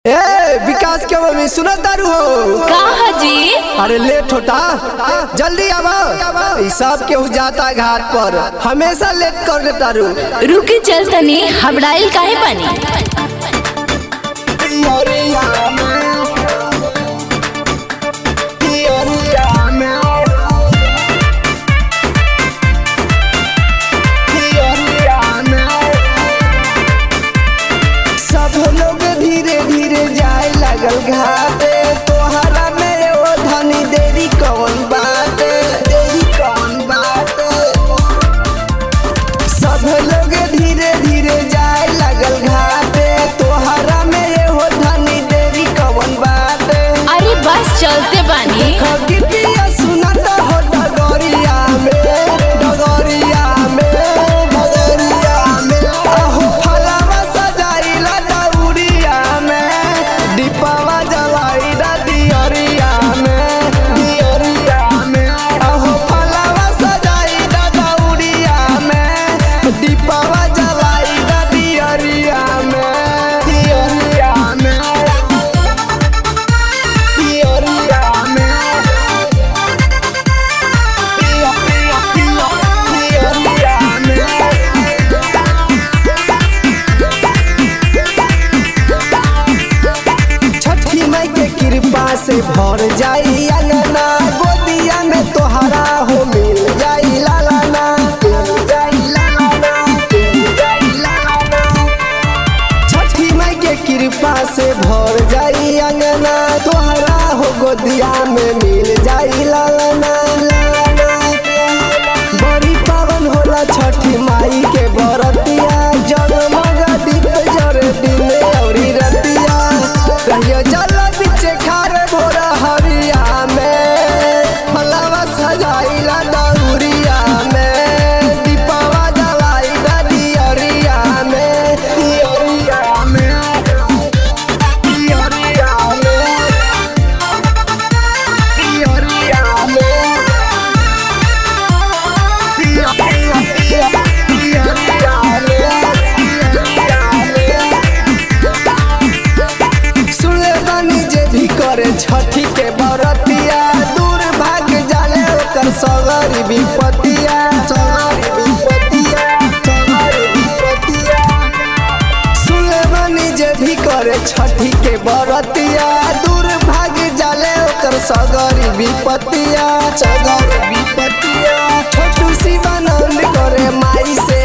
विकास के मम्मी सुनो तारू हो का जी? अरे लेट होता जल्दी आवा सब केहू जाता घाट पर हमेशा लेट कर दे तारू। रुके चल तनी हबड़ाइल काहे पानी। घाटे तोहरा में ओ धनी देरी कौन बात सब लोग धीरे धीरे जाए लगल घाटे तोहरा में ओ धनी देरी कौन बात। अरे बस चलते बानी। सुनत हो डगरिया में अहो फलवा सजाइला दौरिया में दीपवा जलाइला दियरिया में अहो फलवा सजाइला दौरिया में दीपवा जलाइला दियरिया में। कृपा से भर जाई अंगना गोदिया में तोहरा हो मिल जाई लालाना छठी माई के कृपा से भर जाई अंगना तोहरा हो गोदिया में मिल जाई लालाना। बड़ी पावन होला छठी माई के बरतिया जगमग दीप जरे दिन औरी रतिया कहियो जल बिचे खार भोर हरिया में फलवा सजाइला दौरिया में दीपवा जलाइला दियरिया में छठी के बरतिया दूर भाग जाले ओकर सगरी विपतिया सुले बनी जे भी करे छठी के बरतिया दूर भाग जाले ओकर सगरी विपतिया छोटू शिवानंद करे माई से